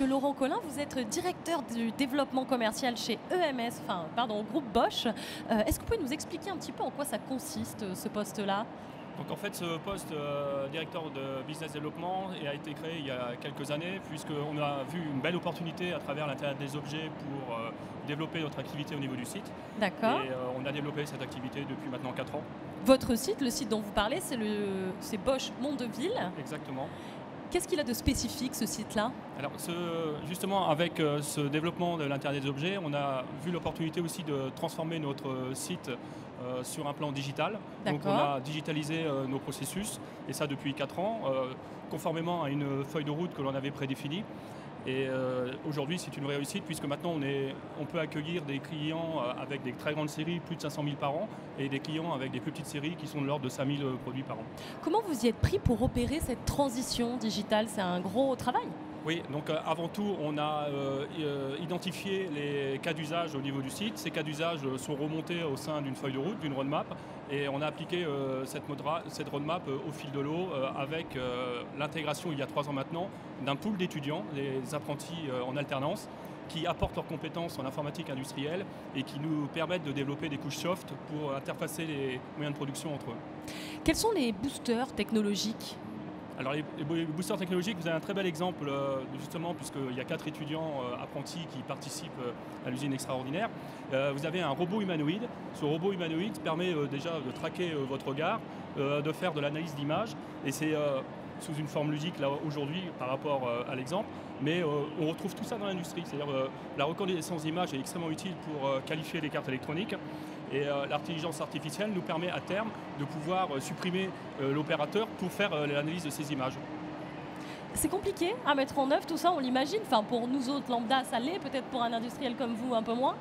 Monsieur Laurent Collin, vous êtes directeur du développement commercial chez EMS, au groupe Bosch. Est-ce que vous pouvez nous expliquer un petit peu en quoi ça consiste, ce poste-là? Donc en fait, ce poste directeur de business développement a été créé il y a quelques années, puisqu'on a vu une belle opportunité à travers l'Internet des objets pour développer notre activité au niveau du site. D'accord. Et on a développé cette activité depuis maintenant 4 ans. Votre site, le site dont vous parlez, c'est Bosch Mondeville. Exactement. Qu'est-ce qu'il a de spécifique, ce site-là? Alors justement, avec ce développement de l'Internet des objets, on a vu l'opportunité aussi de transformer notre site sur un plan digital. Donc on a digitalisé nos processus, et ça depuis 4 ans, conformément à une feuille de route que l'on avait prédéfinie. Et aujourd'hui, c'est une réussite, puisque maintenant on peut accueillir des clients avec des très grandes séries, plus de 500 000 par an, et des clients avec des plus petites séries qui sont de l'ordre de 5 000 produits par an. Comment vous y êtes pris pour opérer cette transition digitale? C'est un gros travail. Oui, donc avant tout, on a identifié les cas d'usage au niveau du site. Ces cas d'usage sont remontés au sein d'une feuille de route, d'une roadmap, et on a appliqué cette roadmap au fil de l'eau avec l'intégration, il y a 3 ans maintenant, d'un pool d'étudiants, des apprentis en alternance, qui apportent leurs compétences en informatique industrielle et qui nous permettent de développer des couches soft pour interfacer les moyens de production entre eux. Quels sont les boosters technologiques? Alors les boosters technologiques, vous avez un très bel exemple justement, puisqu'il y a 4 étudiants apprentis qui participent à l'usine extraordinaire. Vous avez un robot humanoïde. Ce robot humanoïde permet déjà de traquer votre regard, de faire de l'analyse d'image, et c'est sous une forme ludique là aujourd'hui par rapport à l'exemple, mais on retrouve tout ça dans l'industrie. C'est-à-dire la reconnaissance d'image est extrêmement utile pour qualifier les cartes électroniques. Et l'intelligence artificielle nous permet à terme de pouvoir supprimer l'opérateur pour faire l'analyse de ces images. C'est compliqué à mettre en œuvre tout ça, on l'imagine. Enfin, pour nous autres lambda, ça l'est, peut-être pour un industriel comme vous un peu moins.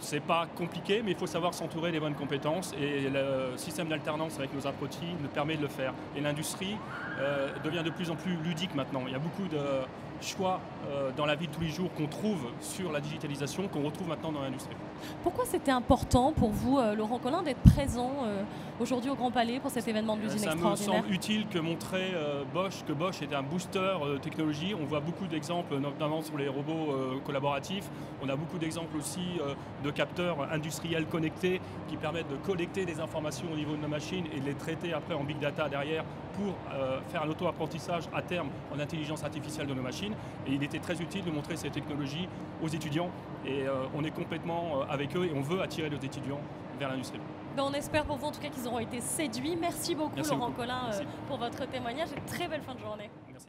C'est pas compliqué, mais il faut savoir s'entourer des bonnes compétences, et le système d'alternance avec nos apprentis nous permet de le faire. Et l'industrie devient de plus en plus ludique maintenant. Il y a beaucoup de choix dans la vie de tous les jours qu'on trouve sur la digitalisation, qu'on retrouve maintenant dans l'industrie. Pourquoi c'était important pour vous, Laurent Collin, d'être présent aujourd'hui au Grand Palais pour cet événement de l'usine extraordinaire? Ça me semble utile que montrer que Bosch était un booster technologie. On voit beaucoup d'exemples, notamment sur les robots collaboratifs. On a beaucoup d'exemples aussi de capteurs industriels connectés qui permettent de collecter des informations au niveau de nos machines et de les traiter après en big data derrière pour faire un auto-apprentissage à terme en intelligence artificielle de nos machines. Et il était très utile de montrer ces technologies aux étudiants, et on est complètement avec eux et on veut attirer nos étudiants vers l'industrie. On espère pour vous en tout cas qu'ils auront été séduits. Merci beaucoup Laurent Collin pour votre témoignage et très belle fin de journée. Merci.